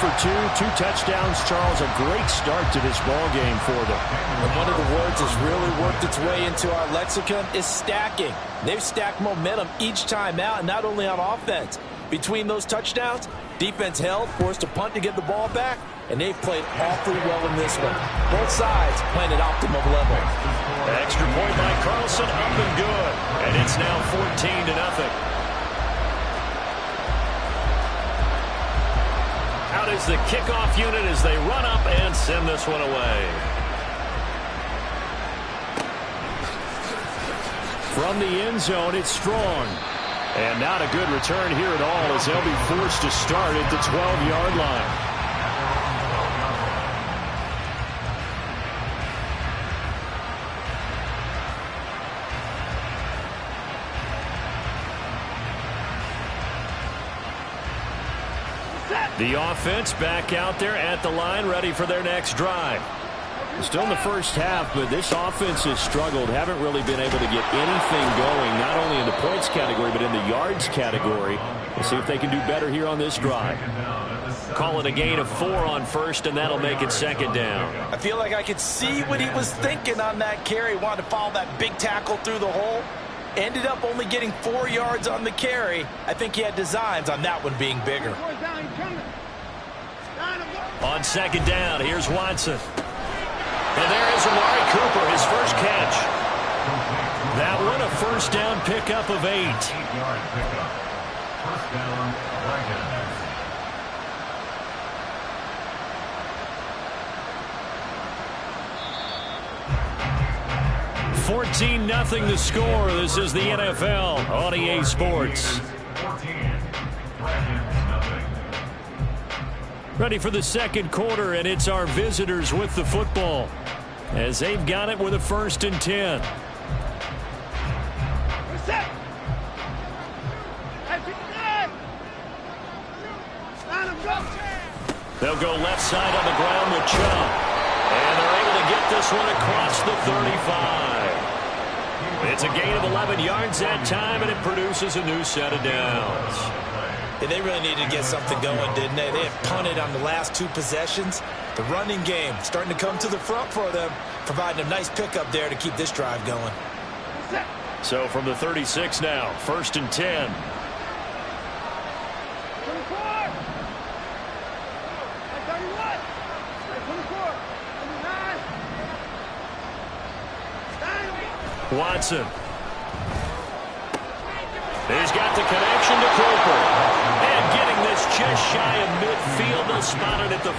for 2, 2 touchdowns. Charles, a great start to this ball game for them. And one of the words that's really worked its way into our lexicon is stacking. They've stacked momentum each time out, and not only on offense. Between those touchdowns, defense held, forced a punt to get the ball back, and they've played awfully well in this one. Both sides playing at optimum level. Extra point by Carlson, up and good. And it's now 14-0. Out is the kickoff unit as they run up and send this one away. From the end zone, it's Strong. And not a good return here at all as they'll be forced to start at the 12-yard line. The offense back out there at the line, ready for their next drive. Still in the first half, but this offense has struggled. Haven't really been able to get anything going, not only in the points category, but in the yards category. We'll see if they can do better here on this drive. Call it a gain of 4 on first, and that'll make it second down. I feel like I could see what he was thinking on that carry. Wanted to follow that big tackle through the hole. Ended up only getting 4 yards on the carry. I think he had designs on that one being bigger. On second down, here's Watson. And there is Amari Cooper, his first catch. That one a first down pickup of 8. First down, 14-0 the score. This is the NFL on EA Sports. Ready for the second quarter, and it's our visitors with the football as they've got it with a 1st and 10. They'll go left side on the ground with Chubb. And they're able to get this one across the 35. It's a gain of 11 yards that time, and it produces a new set of downs. Yeah, they really needed to get something going, didn't they? They had punted on the last 2 possessions. The running game starting to come to the front for them, providing a nice pickup there to keep this drive going. So from the 36 now, 1st and 10. Watson. He's got the connection to Cooper. And getting this just shy of midfield. They'll spot it at the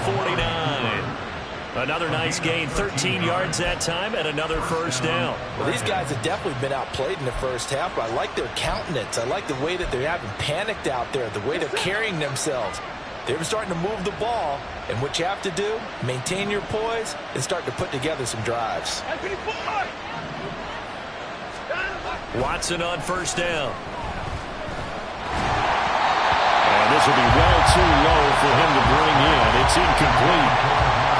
49. Another nice gain, 13 yards that time, and another first down. Well, these guys have definitely been outplayed in the first half, but I like their countenance. I like the way that they haven't panicked out there, the way they're carrying themselves. They're starting to move the ball, and what you have to do, maintain your poise and start to put together some drives. Watson on first down. And this will be well too low for him to bring in. It's incomplete.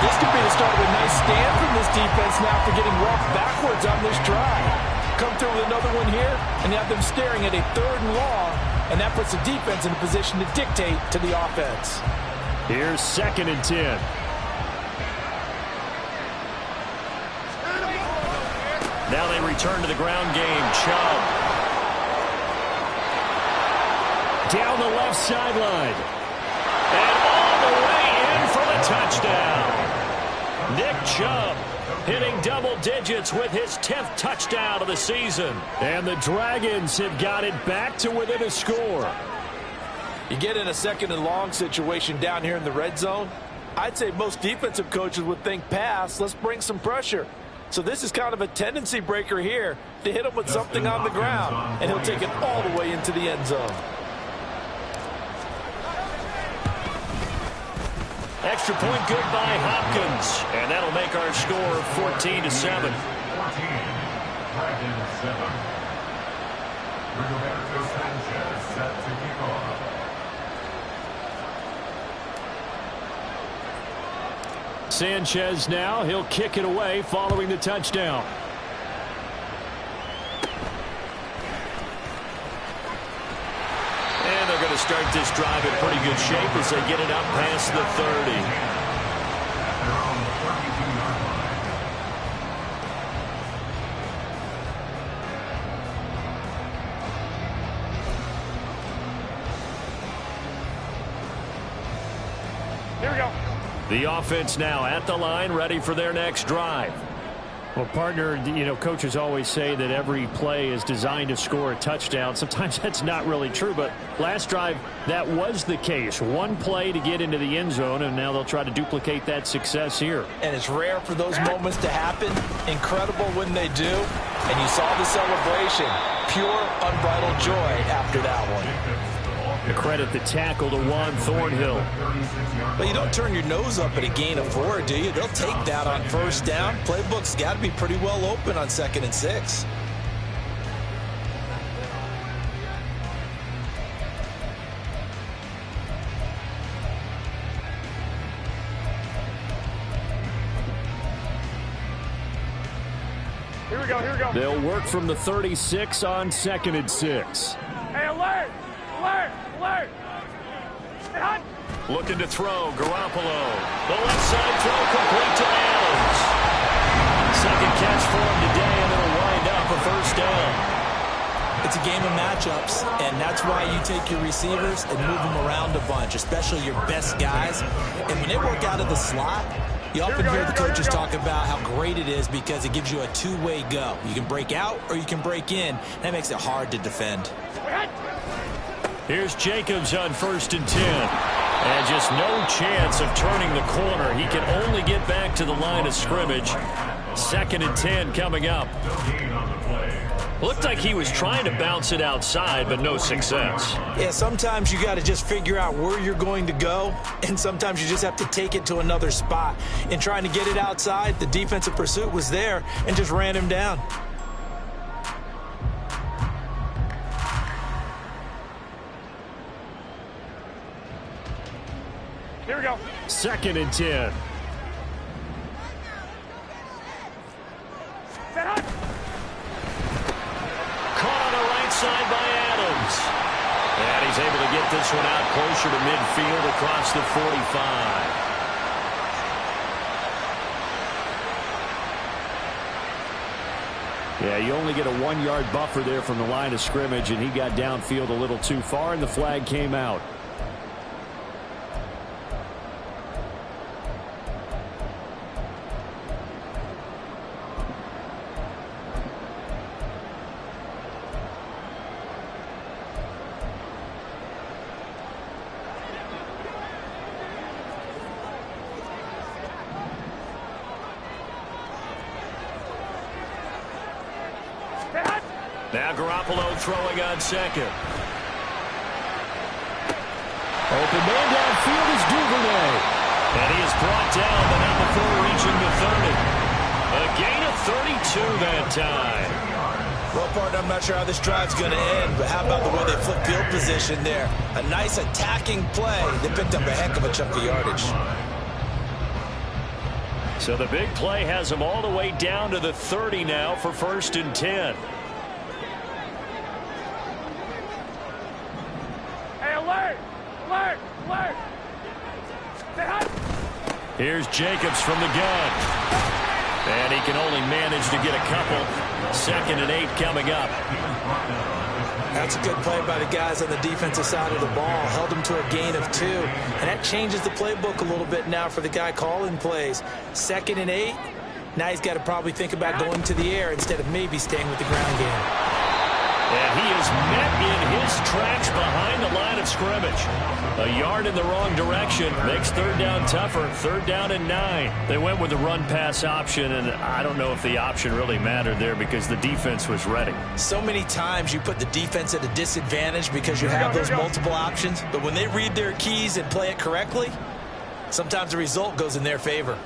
This could be the start of a nice stand from this defense now for getting walked backwards on this drive. Come through with another one here and have them staring at a 3rd and long, and that puts the defense in a position to dictate to the offense. Here's 2nd and 10. Now they return to the ground game. Chubb. Down the left sideline. And all the way in for the touchdown. Nick Chubb hitting double digits with his 10th touchdown of the season. And the Dragons have got it back to within a score. You get in a 2nd and long situation down here in the red zone, I'd say most defensive coaches would think pass. Let's bring some pressure. So this is kind of a tendency breaker here to hit him with something on the ground, and he'll take it all the way into the end zone. Extra point good by Hopkins, and that'll make our score 14-7. Sanchez now, he'll kick it away following the touchdown. And they're going to start this drive in pretty good shape as they get it up past the 30. Here we go. The offense now at the line, ready for their next drive. Well, partner, you know, coaches always say that every play is designed to score a touchdown. Sometimes that's not really true, but last drive, that was the case. One play to get into the end zone, and now they'll try to duplicate that success here. And it's rare for those moments to happen. Incredible when they do. And you saw the celebration. Pure, unbridled joy after that one. Credit the tackle to Juan Thornhill. But you don't turn your nose up at a gain of 4, do you? They'll take that on first down. Playbook's got to be pretty well open on 2nd and 6. Here we go, here we go. They'll work from the 36 on 2nd and 6. Hey, alert! Alert! Alert! Hey, hot! Looking to throw, Garoppolo. The left side throw complete to Adams. Second catch for him today, and it'll wind up a first down. It's a game of matchups, and that's why you take your receivers and move them around a bunch, especially your best guys. And when they work out of the slot, you often hear the coaches talk about how great it is because it gives you a two-way go. You can break out or you can break in. That makes it hard to defend. Here's Jacobs on 1st and 10. And just no chance of turning the corner. He can only get back to the line of scrimmage. 2nd and 10 coming up. Looked like he was trying to bounce it outside, but no success. Yeah, sometimes you got to just figure out where you're going to go, and sometimes you just have to take it to another spot. In trying to get it outside, the defensive pursuit was there and just ran him down. Here we go. 2nd and 10. Set hot! Caught on the right side by Adams. And he's able to get this one out closer to midfield across the 45. Yeah, you only get a 1-yard buffer there from the line of scrimmage, and he got downfield a little too far, and the flag came out. Now Garoppolo throwing on 2nd. Open man downfield is Duvernay. And he is brought down, but not before reaching the 30. A gain of 32 that time. Well, partner, I'm not sure how this drive's going to end, but how about the way they flip field position there? A nice attacking play. They picked up a heck of a chunk of yardage. So the big play has them all the way down to the 30 now for 1st and 10. Hey, alert! Alert! Alert! Set hot! Here's Jacobs from the gun. And he can only manage to get a couple. 2nd and 8 coming up. That's a good play by the guys on the defensive side of the ball. Held them to a gain of 2. And that changes the playbook a little bit now for the guy calling plays. 2nd and 8. Now he's got to probably think about going to the air instead of maybe staying with the ground game. And he is met in his tracks behind the line of scrimmage. A yard in the wrong direction makes 3rd down tougher. 3rd down and 9. They went with the run-pass option, and I don't know if the option really mattered there because the defense was ready. So many times you put the defense at a disadvantage because you have those multiple options. But when they read their keys and play it correctly, sometimes the result goes in their favor.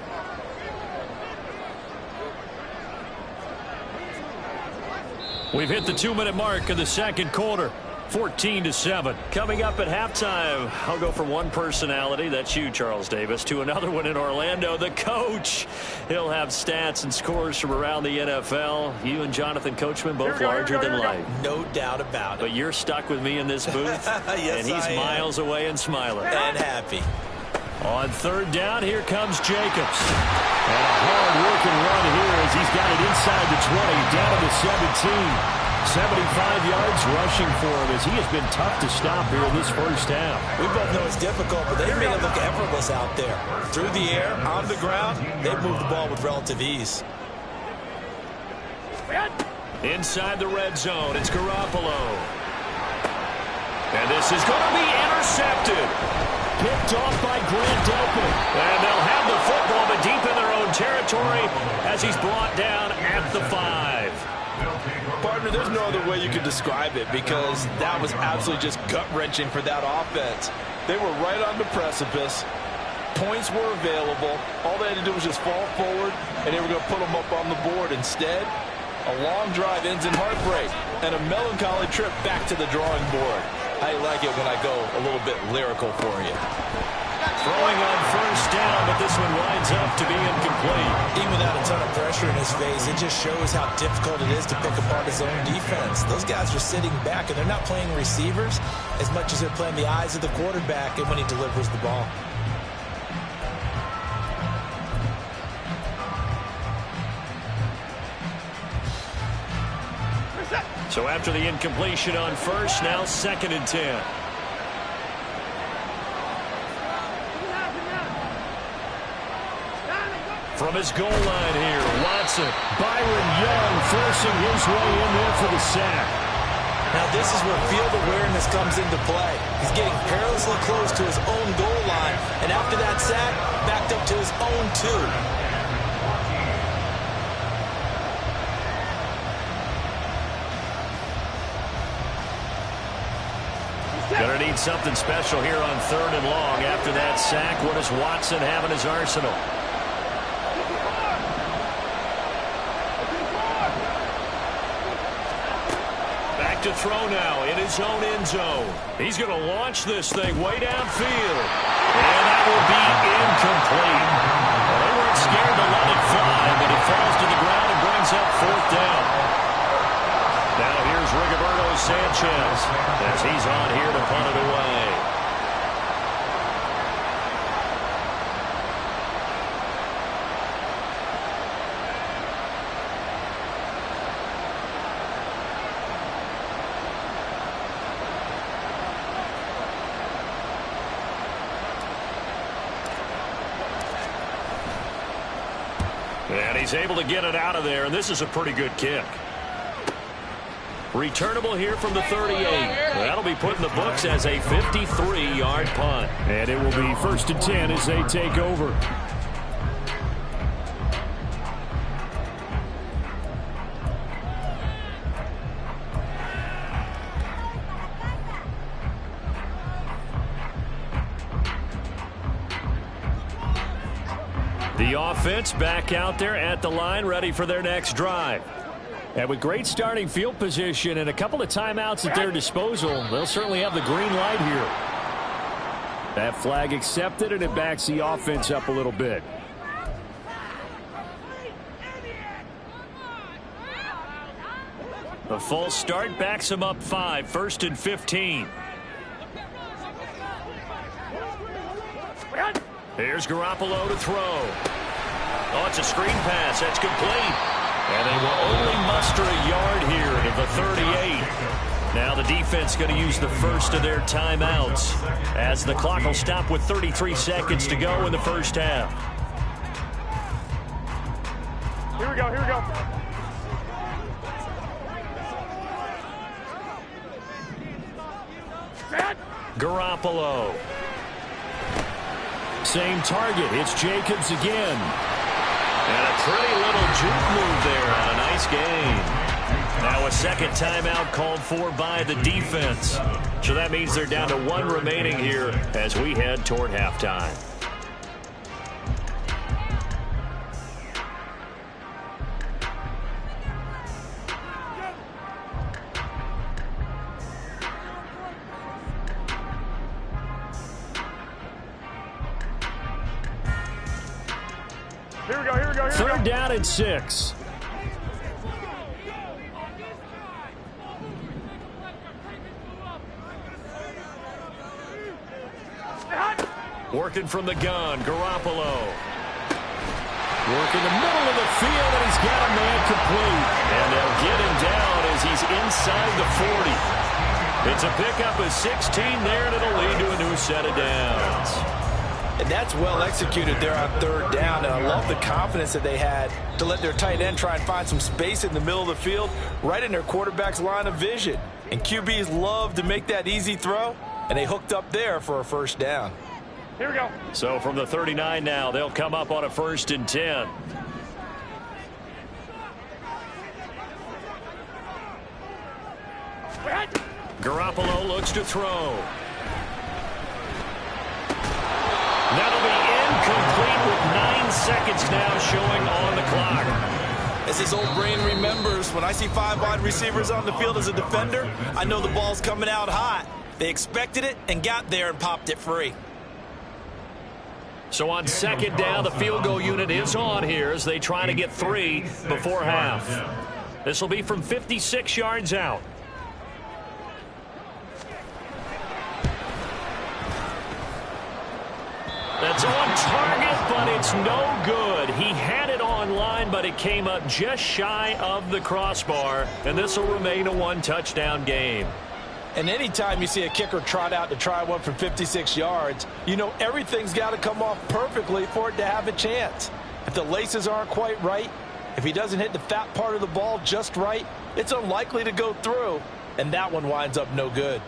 We've hit the 2-minute mark of the 2nd quarter. 14-7. Coming up at halftime, I'll go from one personality, that's you, Charles Davis, to another one in Orlando, the coach. He'll have stats and scores from around the NFL. You and Jonathan Coachman, both larger than life. No doubt about it. But you're stuck with me in this booth, yes, and he's miles away and smiling. And happy. On third down, here comes Jacobs. And a hard-working run here as he's got it inside the 20, down to the 17. 75 yards rushing for him as he has been tough to stop here in this first half. We both know it's difficult, but they made it look effortless out there. Through the air, on the ground, they've moved the ball with relative ease. Inside the red zone, it's Garoppolo. And this is going to be intercepted. Picked off by Grant Delpit. And they'll have the football, but deep in their own territory as he's brought down at the 5. Partner, there's no other way you could describe it because that was absolutely just gut-wrenching for that offense. They were right on the precipice. Points were available. All they had to do was just fall forward, and they were going to put them up on the board. Instead, a long drive ends in heartbreak and a melancholy trip back to the drawing board. I like it when I go a little bit lyrical for you. Throwing on first down, but this one winds up to be incomplete. Even without a ton of pressure in his face, it just shows how difficult it is to pick apart his own defense. Those guys are sitting back, and they're not playing receivers as much as they're playing the eyes of the quarterback and when he delivers the ball. So after the incompletion on first, now 2nd and 10. From his goal line here, Watson. Byron Young forcing his way in there for the sack. Now this is where field awareness comes into play. He's getting perilously close to his own goal line, and after that sack, backed up to his own 2. Gonna need something special here on 3rd and long. After that sack, what does Watson have in his arsenal? Back to throw now in his own end zone. He's gonna launch this thing way downfield. And that will be incomplete. Well, they weren't scared to let it fly, but it falls to the ground and brings up 4th down. Now here's Rigoberto Sanchez as he's on here to punt it away. And he's able to get it out of there, and this is a pretty good kick. Returnable here from the 38. That'll be put in the books as a 53-yard punt. And it will be 1st and 10 as they take over. The offense back out there at the line, ready for their next drive. And with great starting field position and a couple of timeouts at their disposal, they'll certainly have the green light here. That flag accepted, and it backs the offense up a little bit. The false start backs him up 5, 1st and 15. Here's Garoppolo to throw. Oh, it's a screen pass. That's complete. And they will only muster a yard here to the 38. Now the defense going to use the first of their timeouts as the clock will stop with 33 seconds to go in the first half. Here we go, here we go. Garoppolo. Same target. It's Jacobs again. And a pretty little juke move there on a nice gain. Now a 2nd timeout called for by the defense. So that means they're down to 1 remaining here as we head toward halftime. Here we go, here we go, here we go. Third down and 6. Working from the gun, Garoppolo. Working the middle of the field, and he's got a man complete. And they'll get him down as he's inside the 40. It's a pickup of 16 there, and it'll lead to a new set of downs. And that's well executed there on third down. And I love the confidence that they had to let their tight end try and find some space in the middle of the field, right in their quarterback's line of vision. And QBs love to make that easy throw, and they hooked up there for a first down. Here we go. So from the 39 now, they'll come up on a 1st and 10. Garoppolo looks to throw. That'll be incomplete with 9 seconds now showing on the clock. As his old brain remembers, when I see 5 wide receivers on the field as a defender, I know the ball's coming out hot. They expected it and got there and popped it free. So on 2nd down, the field goal unit is on here as they try to get 3 before half. This will be from 56 yards out. That's on target, but it's no good. He had it on line, but it came up just shy of the crossbar, and this will remain a 1-touchdown game. And anytime you see a kicker trot out to try one from 56 yards, you know everything's got to come off perfectly for it to have a chance. If the laces aren't quite right, if he doesn't hit the fat part of the ball just right, it's unlikely to go through, and that one winds up no good.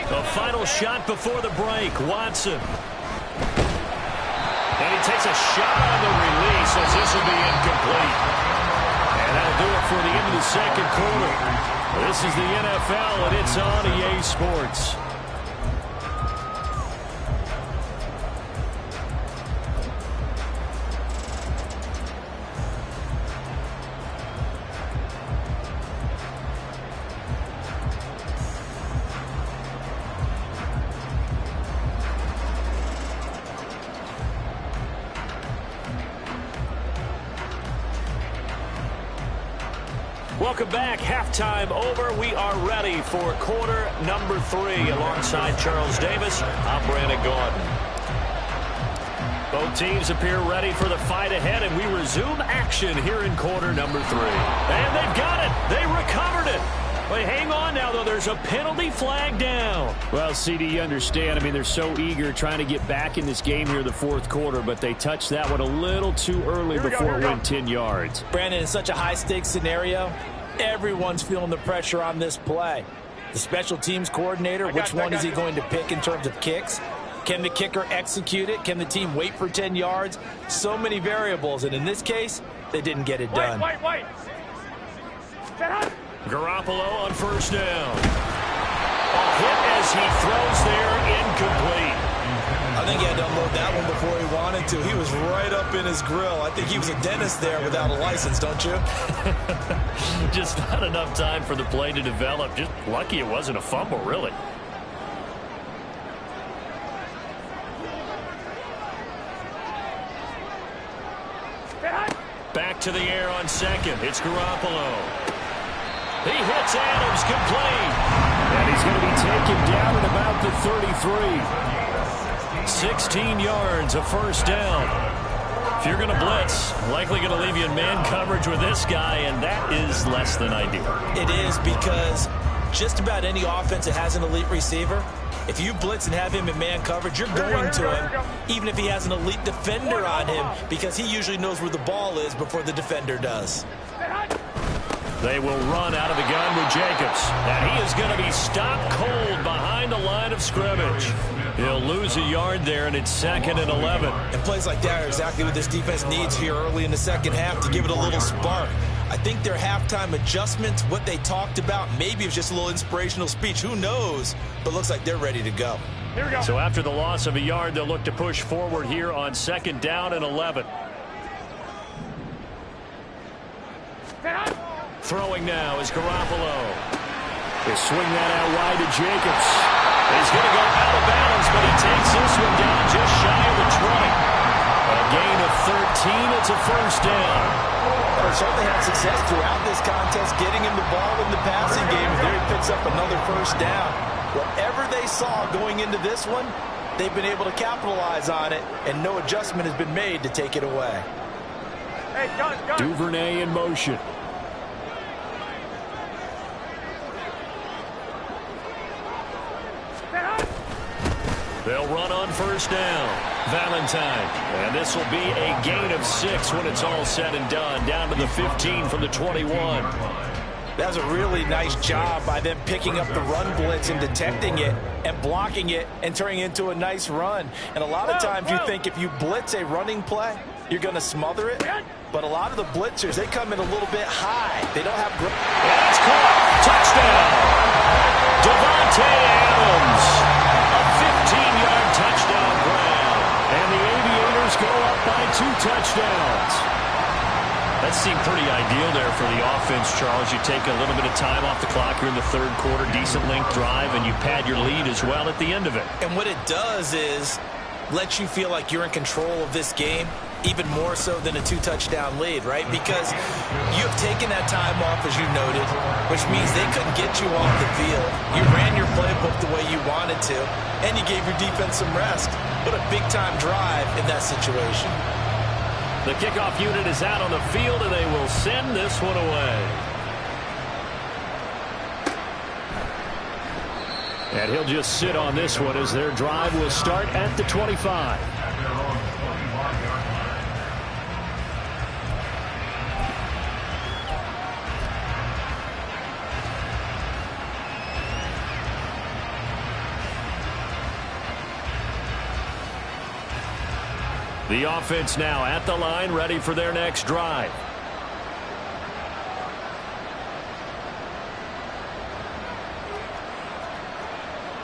The final shot before the break, Watson. And he takes a shot on the release as this will be incomplete. And that'll do it for the end of the 2nd quarter. This is the NFL, and it's on EA Sports. Welcome back. Halftime over. We are ready for quarter number 3. Alongside Charles Davis, I'm Brandon Gaudin. Both teams appear ready for the fight ahead, and we resume action here in quarter number 3. And they've got it. They recovered it. But hang on now, though. There's a penalty flag down. Well, CD, you understand. I mean, they're so eager trying to get back in this game here in the 4th quarter, but they touched that one a little too early before it went 10 yards. Brandon, in such a high-stakes scenario, everyone's feeling the pressure on this play. The special teams coordinator, which one is he going to pick in terms of kicks? Can the kicker execute it? Can the team wait for 10 yards? So many variables, and in this case, they didn't get it done. Wait. Garoppolo on 1st down. A hit as he throws there, incomplete. I think he had to unload that one before he wanted to. He was right up in his grill. I think he was a dentist there without a license, don't you? Just not enough time for the play to develop. Just lucky it wasn't a fumble, really. Back to the air on 2nd. It's Garoppolo. He hits Adams complete. And he's going to be taken down at about the 33. 16 yards, a 1st down. If you're going to blitz, likely going to leave you in man coverage with this guy, and that is less than ideal. It is, because just about any offense that has an elite receiver, if you blitz and have him in man coverage, you're going to him, even if he has an elite defender on him, because he usually knows where the ball is before the defender does. They will run out of the gun with Jacobs. And he is going to be stopped cold behind the line of scrimmage. He'll lose a yard there, and it's 2nd and 11. And plays like that are exactly what this defense needs here early in the 2nd half to give it a little spark. I think their halftime adjustments, what they talked about, maybe it was just a little inspirational speech. Who knows? But looks like they're ready to go. Here we go. So after the loss of a yard, they'll look to push forward here on 2nd down and 11. Throwing now is Garoppolo. They swing that out wide to Jacobs. He's going to go out of bounds, but he takes this one down just shy of the 20. A gain of 13. It's a first down. Well, certainly had success throughout this contest, getting him the ball in the passing game. There he picks up another first down. Whatever they saw going into this one, they've been able to capitalize on it, and no adjustment has been made to take it away. Hey, gun. Duvernay in motion. They'll run on first down. Valentine. And this will be a gain of 6 when it's all said and done. Down to the 15 from the 21. That was a really nice job by them picking up the run blitz and detecting it and blocking it and turning it into a nice run. And a lot of times you think if you blitz a running play, you're going to smother it. But a lot of the blitzers, they come in a little bit high. They don't have grip. That's caught. Touchdown. Devontae Adams. A 15-yard touchdown grab. And the Aviators go up by 2 touchdowns. That seemed pretty ideal there for the offense, Charles. You take a little bit of time off the clock here in the 3rd quarter, decent length drive, and you pad your lead as well at the end of it. And what it does is let you feel like you're in control of this game, even more so than a 2-touchdown lead, right? Because you have taken that time off, as you noted, which means they couldn't get you off the field. You ran your playbook the way you wanted to, and you gave your defense some rest. What a big-time drive in that situation. The kickoff unit is out on the field, and they will send this one away. And he'll just sit on this one as their drive will start at the 25. The offense now at the line, ready for their next drive.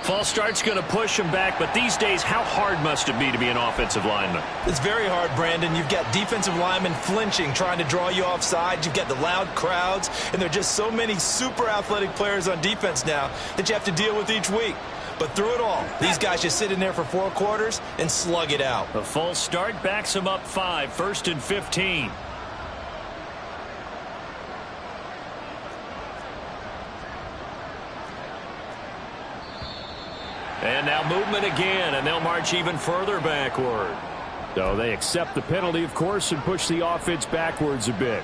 False start's going to push him back, but these days, how hard must it be to be an offensive lineman? It's very hard, Brandon. You've got defensive linemen flinching, trying to draw you offside. You've got the loud crowds, and there are just so many super athletic players on defense now that you have to deal with each week. But through it all, these guys just sit in there for 4 quarters and slug it out. A false start backs him up 5, 1st and 15. And now movement again, and they'll march even further backward. So they accept the penalty, of course, and push the offense backwards a bit.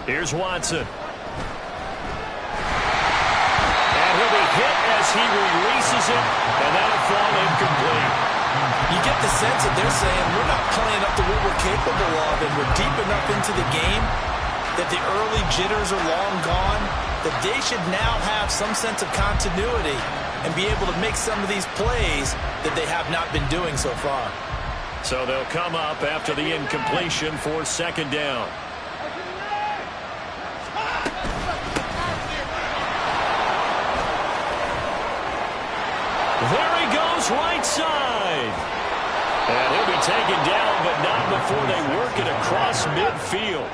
Here's Watson. And he'll be hit as he releases it, and that'll fall incomplete. You get the sense that they're saying we're not playing up to what we're capable of, and we're deep enough into the game that the early jitters are long gone, that they should now have some sense of continuity and be able to make some of these plays that they have not been doing so far. So they'll come up after the incompletion for 2nd down. There he goes, right side. And he'll be taken down, but not before they work it across midfield.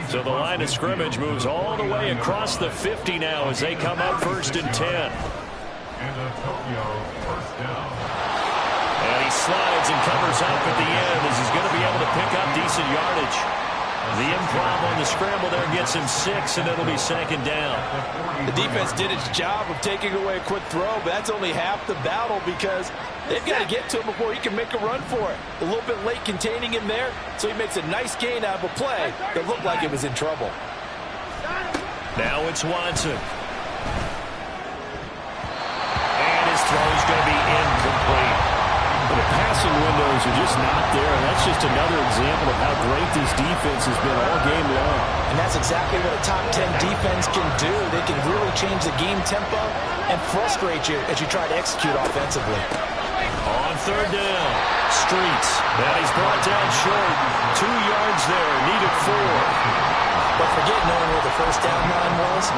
So the line of scrimmage moves all the way across the 50 now as they come up 1st and 10. And he slides and covers up at the end as he's going to be able to pick up decent yardage. The improv on the scramble there gets him 6, and it'll be 2nd down. The defense did its job of taking away a quick throw, but that's only half the battle because they've got to get to him before he can make a run for it. A little bit late containing him there, so he makes a nice gain out of a play that looked like it was in trouble. Now it's Watson. And his throw's going to be incomplete. The passing windows are just not there, and that's just another example of how great this defense has been all game long. And that's exactly what a top 10 defense can do. They can really change the game tempo and frustrate you as you try to execute offensively. On third down, Streets. And he's brought down short. 2 yards there, needed 4. But forget knowing where the first down line was.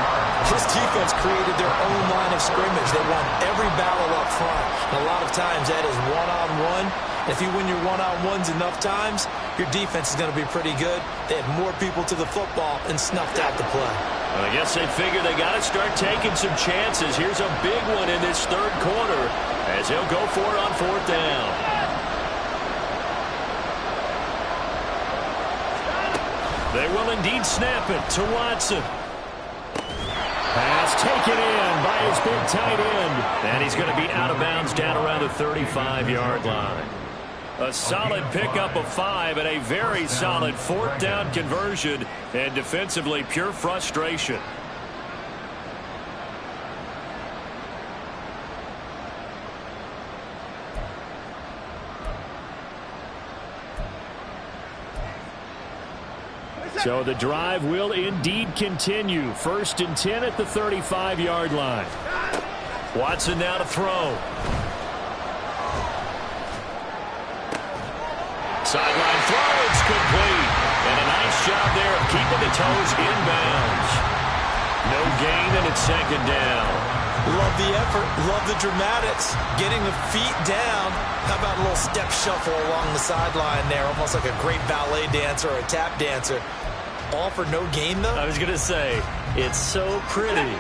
This defense created their own line of scrimmage. They won every battle up front. And a lot of times that is one-on-one. If you win your one-on-ones enough times, your defense is going to be pretty good. They had more people to the football and snuffed out the play. Well, I guess they figure they got to start taking some chances. Here's a big one in this third quarter as he'll go for it on fourth down. They will indeed snap it to Watson. Pass taken in by his big tight end. And he's going to be out of bounds down around the 35-yard line. A solid pickup of 5 and a very solid fourth down conversion. And defensively, pure frustration. So the drive will indeed continue. 1st and 10 at the 35-yard line. Watson now to throw. Sideline throw, it's complete. And a nice job there of keeping the toes inbounds. No gain, and it's 2nd down. Love the effort, love the dramatics. Getting the feet down. How about a little step shuffle along the sideline there, almost like a great ballet dancer or a tap dancer. All for no gain, though? I was going to say, it's so pretty,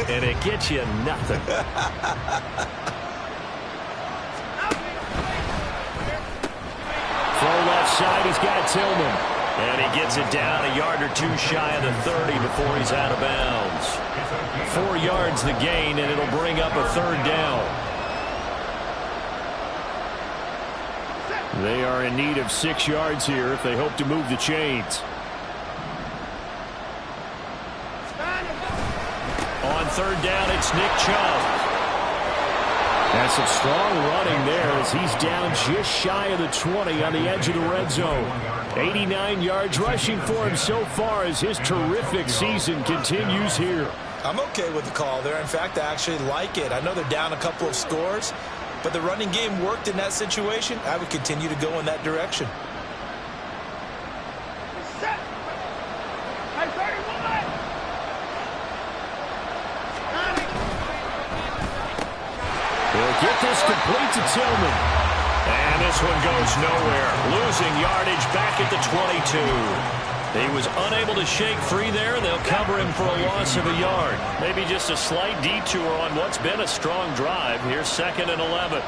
and it gets you nothing. Throw left side, he's got Tillman. And he gets it down a yard or 2 shy of the 30 before he's out of bounds. 4 yards the gain, and it'll bring up a 3rd down. They are in need of 6 yards here if they hope to move the chains. On 3rd down, it's Nick Chubb. And some strong running there as he's down just shy of the 20 on the edge of the red zone. 89 yards rushing for him so far as his terrific season continues here. I'm okay with the call there. In fact, I actually like it. I know they're down a couple of scores, but the running game worked in that situation. I would continue to go in that direction. He'll get this complete to Tillman. And this one goes nowhere. Losing yardage back at the 22. He was unable to shake free there. They'll cover him for a loss of a yard. Maybe just a slight detour on what's been a strong drive. Here's 2nd and 11.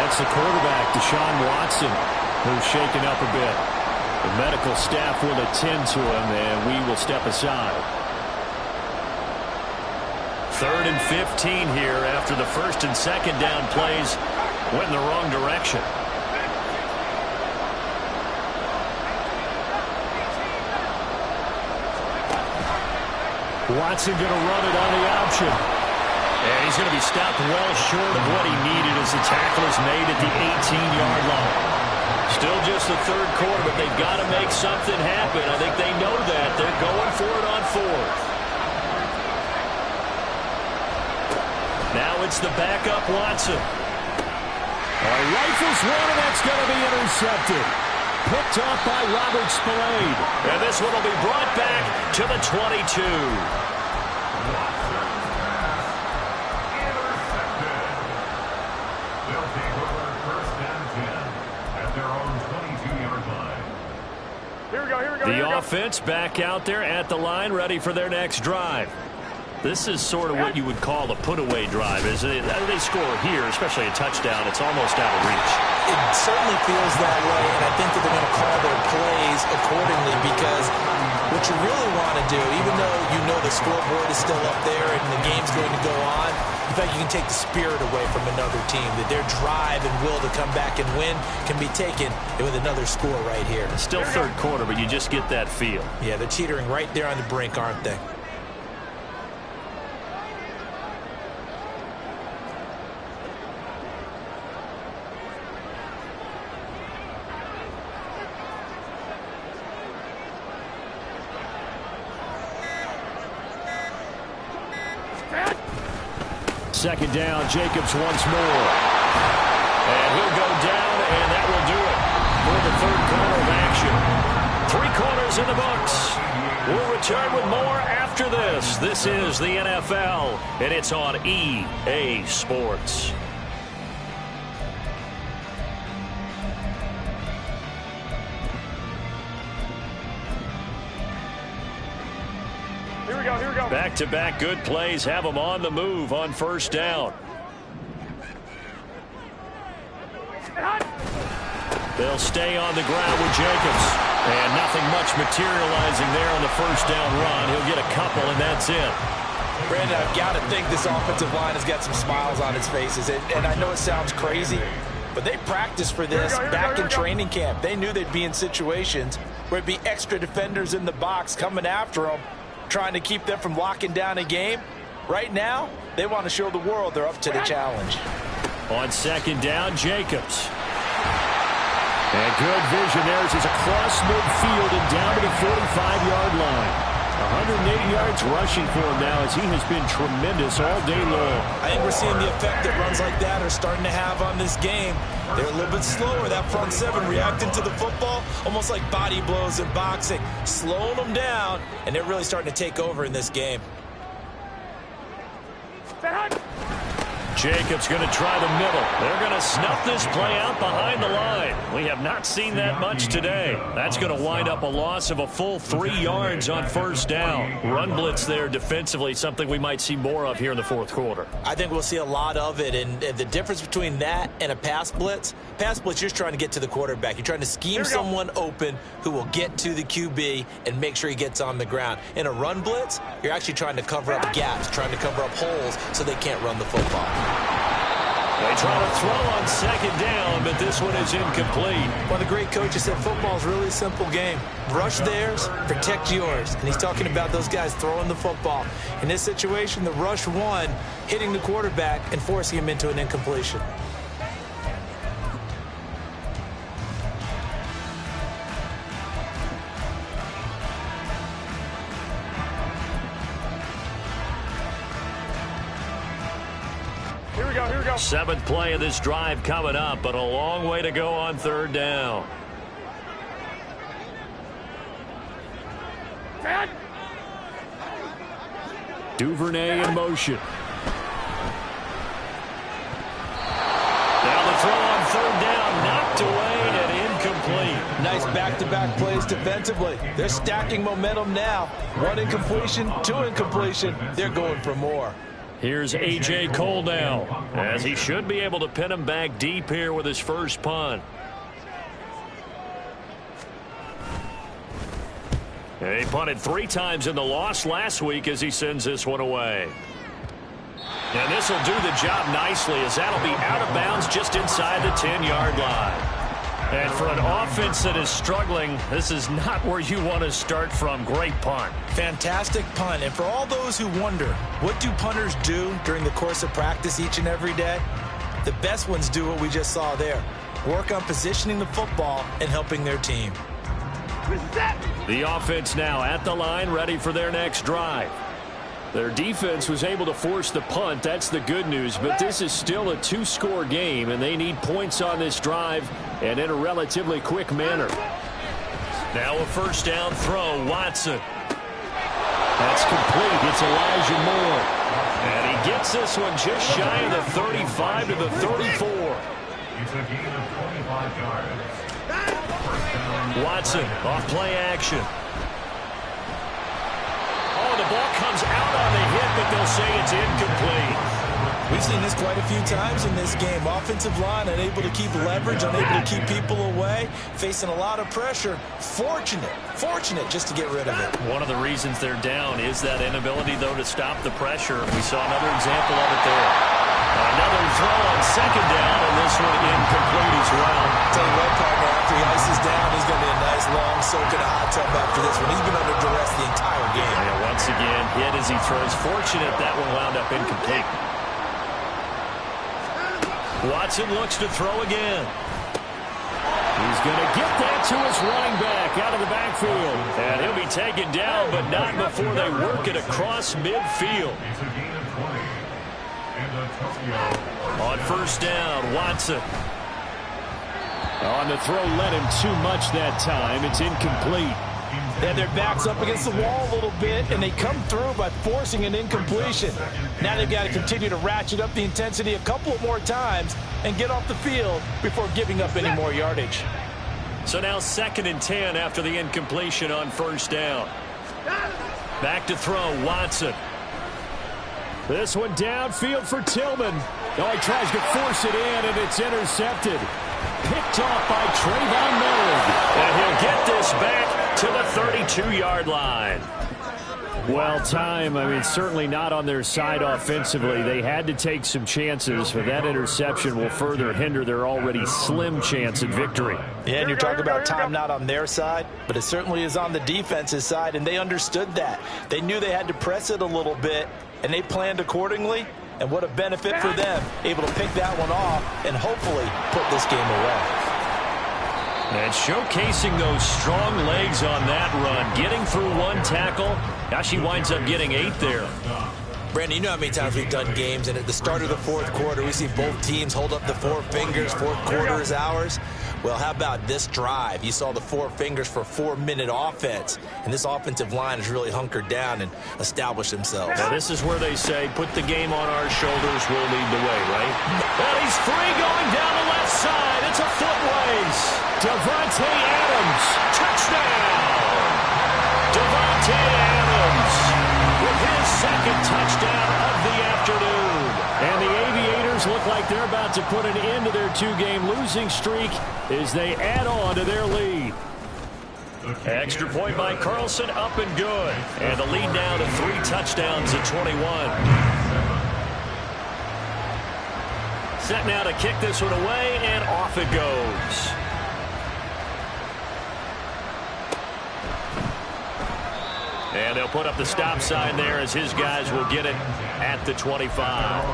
The quarterback, Deshaun Watson, who's shaken up a bit. The medical staff will attend to him, and we will step aside. 3rd and 15 here after the 1st and 2nd down plays went in the wrong direction. Watson going to run it on the option. And he's going to be stopped well short of what he needed as the tackle is made at the 18-yard line. Still just the 3rd quarter, but they've got to make something happen. I think they know that. They're going for it on 4th. Now it's the backup Watson. Rifles one, and that's going to be intercepted. Picked off by Robert Spillane. And this one will be brought back to the 22. The offense back out there at the line, ready for their next drive. This is sort of what you would call a put-away drive. As they score here, especially a touchdown, it's almost out of reach. It certainly feels that way, and I think that they're going to call their plays accordingly because What you really want to do, even though you know the scoreboard is still up there and the game's going to go on, in fact, you can take the spirit away from another team, that their drive and will to come back and win can be taken with another score right here. It's still third quarter, but you just get that feel. Yeah, they're teetering right there on the brink, aren't they? Second down, Jacobs once more. And he'll go down, and that will do it for the third quarter of action. 3 quarters in the books. We'll return with more after this. This is the NFL, and it's on EA Sports. Here we go. Back-to-back good plays have them on the move on first down. They'll stay on the ground with Jacobs. And nothing much materializing there on the first down run. He'll get a couple, and that's it. Brandon, I've got to think this offensive line has got some smiles on its faces. And I know it sounds crazy, but they practiced for this back in training camp. They knew they'd be in situations where it'd be extra defenders in the box coming after them, trying to keep them from locking down a game. Right now, they want to show the world they're up to the challenge. On second down, Jacobs. And good vision there as he's across midfield and down to the 45-yard line. 180 yards rushing for him now as he has been tremendous all day long. I think we're seeing the effect that runs like that are starting to have on this game. They're a little bit slower, that front seven, reacting to the football, almost like body blows in boxing, slowing them down, and they're really starting to take over in this game. Jacobs going to try the middle. They're going to snuff this play out behind the line. We have not seen that much today. That's going to wind up a loss of a full 3 yards on first down. Run blitz there defensively, something we might see more of here in the fourth quarter. I think we'll see a lot of it, and the difference between that and a pass blitz, you're just trying to get to the quarterback. You're trying to scheme someone open who will get to the QB and make sure he gets on the ground. In a run blitz, you're actually trying to cover up gaps, trying to cover up holes so they can't run the football. They try to throw on second down, but this one is incomplete. One of the great coaches said football is really a simple game. Rush theirs, protect yours. And he's talking about those guys throwing the football. In this situation, the rush one, hitting the quarterback and forcing him into an incompletion. Here we go. 7th play of this drive coming up, but a long way to go on third down. Duvernay in motion. Now the throw on third down, knocked away and incomplete. Nice back-to-back plays defensively. They're stacking momentum now. 1 incompletion, 2 incompletion. They're going for more. Here's A.J. Cole now, as he should be able to pin him back deep here with his first punt. He punted 3 times in the loss last week as he sends this one away. And this will do the job nicely as that'll be out of bounds just inside the 10-yard line. And for an offense that is struggling, this is not where you want to start from. Great punt. Fantastic punt. And for all those who wonder, what do punters do during the course of practice each and every day? The best ones do what we just saw there. Work on positioning the football and helping their team. The offense now at the line, ready for their next drive. Their defense was able to force the punt. That's the good news. But this is still a 2-score game, and they need points on this drive and in a relatively quick manner. Now a first down throw, Watson. That's complete. It's Elijah Moore. And he gets this one just shy of the 35 to the 34. Watson off play action. Oh, the ball comes out on the hit, but they'll say it's incomplete. We've seen this quite a few times in this game. Offensive line unable to keep leverage, unable to keep people away, facing a lot of pressure. Fortunate just to get rid of it. One of the reasons they're down is that inability, though, to stop the pressure. We saw another example of it there. Another throw on second down, and this one incomplete as well. Tell you what, partner, after he ices down, he's going to be a nice long soak in a hot tub after this one. He's been under duress the entire game. And once again, hit as he throws. Fortunate that one wound up incomplete. Watson looks to throw again. He's going to get that to his running back out of the backfield. And he'll be taken down, but not before they work it across midfield. On first down, Watson. On the throw, led him too much that time. It's incomplete. And their backs up against the wall a little bit, and they come through by forcing an incompletion. Now they've got to continue to ratchet up the intensity a couple of more times and get off the field before giving up any more yardage. So now 2nd and 10 after the incompletion on first down. Back to throw, Watson. This one downfield for Tillman. Oh, he tries to force it in, and it's intercepted. Picked off by Trayvon Merrick. And he'll get this back to the 32-yard line. Well, certainly not on their side offensively. They had to take some chances, but that interception will further hinder their already slim chance at victory. Yeah, and you're talking about time not on their side, but it certainly is on the defense's side, and they understood that. They knew they had to press it a little bit, and they planned accordingly. And what a benefit for them, able to pick that one off and hopefully put this game away. And showcasing those strong legs on that run, getting through one tackle. Now she winds up getting 8 there. Brandon, you know how many times we've done games, and at the start of the fourth quarter, we see both teams hold up the 4 fingers, fourth quarter is ours. Well, how about this drive? You saw the 4 fingers for 4-minute offense, and this offensive line has really hunkered down and established themselves. Now, this is where they say, put the game on our shoulders, we'll lead the way, right? Well, he's free going down the left side. It's a foot race. Davante Adams, touchdown! Davante Adams with his 2nd touchdown of the afternoon. And the Aviators look like they're about to put an end to their 2-game losing streak as they add on to their lead. Extra point by Carlson, up and good. And the lead now to 3 touchdowns at 21. Set now to kick this one away, and off it goes. And they'll put up the stop sign there as his guys will get it at the 25.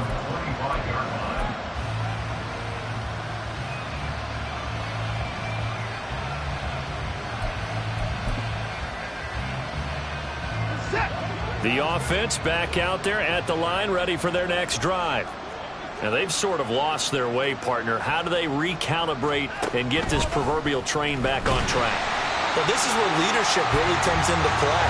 The offense back out there at the line, ready for their next drive. Now, they've sort of lost their way, partner. How do they recalibrate and get this proverbial train back on track? Well, this is where leadership really comes into play.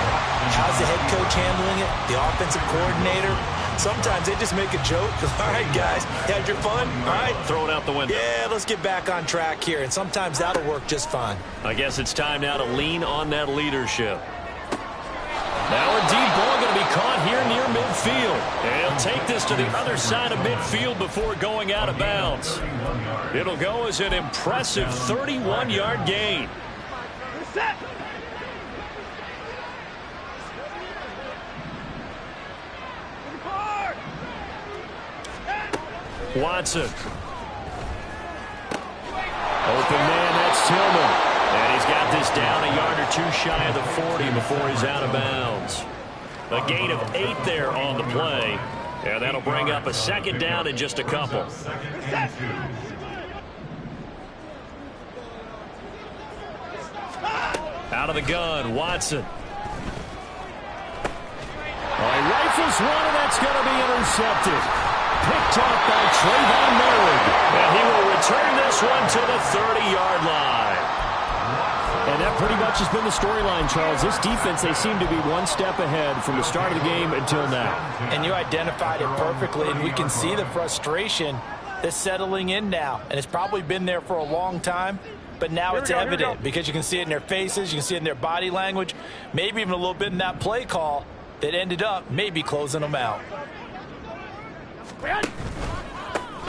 How's the head coach handling it? The offensive coordinator? Sometimes they just make a joke. All right, guys, you had your fun? All right. Throw it out the window. Yeah, let's get back on track here. And sometimes that'll work just fine. I guess it's time now to lean on that leadership. Now a deep ball going to be caught here near midfield. And he'll take this to the other side of midfield before going out of bounds. It'll go as an impressive 31-yard gain. Watson. Open man, that's Tillman. And he's got this down a yard or 2 shy of the 40 before he's out of bounds. A gain of 8 there on the play. And that'll bring up a 2nd down in just a couple. Out of the gun, Watson. He rifles one, and that's going to be intercepted. Picked off by Trayvon Merrick. And he will return this one to the 30-yard line. And that pretty much has been the storyline, Charles. This defense, they seem to be one step ahead from the start of the game until now. And you identified it perfectly, and we can see the frustration that's settling in now. And it's probably been there for a long time, but now it's evident because you can see it in their faces, you can see it in their body language, maybe even a little bit in that play call that ended up maybe closing them out.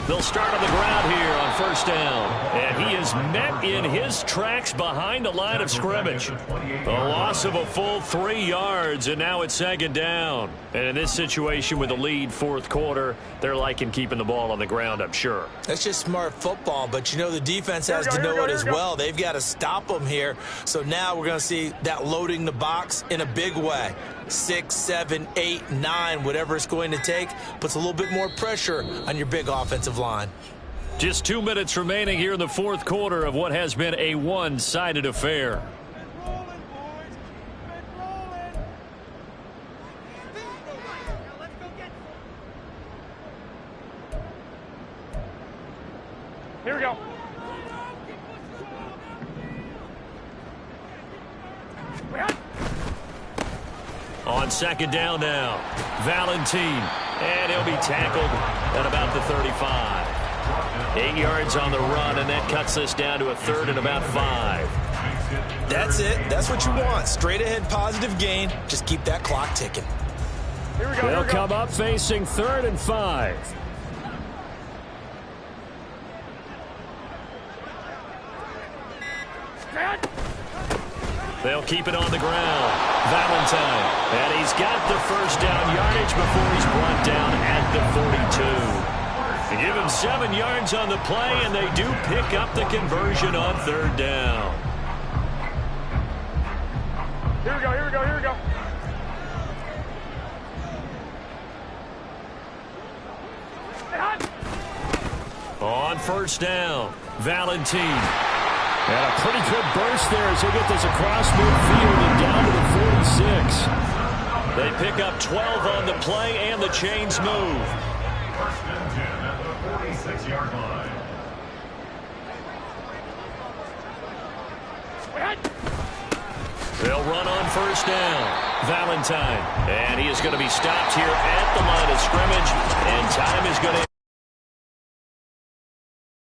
They'll start on the ground here on first down. And he is met in his tracks behind the line of scrimmage. A loss of a full 3 yards, and now it's second down. And in this situation with the lead fourth quarter, they're liking keeping the ball on the ground, I'm sure. That's just smart football, but you know the defense has to know it as well. They've got to stop them here. So now we're going to see that loading the box in a big way. 6, 7, 8, 9, whatever it's going to take, puts a little bit more pressure on your big offensive line. Just 2 minutes remaining here in the fourth quarter of what has been a one-sided affair. Here we go. On second down now, Valentine, and he'll be tackled at about the 35. 8 yards on the run, and that cuts this down to a third and about 5. That's it. That's what you want. Straight ahead positive gain. Just keep that clock ticking. Here we go. They'll come up facing 3rd and 5. They'll keep it on the ground. Valentine. And he's got the first down yardage before he's brought down at the 42. They give him 7 yards on the play, and they do pick up the conversion on third down. Here we go. Here we go. Here we go. On first down, Valentine. And a pretty good burst there as they get this across midfield and down to the 46. They pick up 12 on the play, and the chains move. First and 10 at the 46-yard line. They'll run on first down. Valentine. And he is going to be stopped here at the line of scrimmage, and time is going to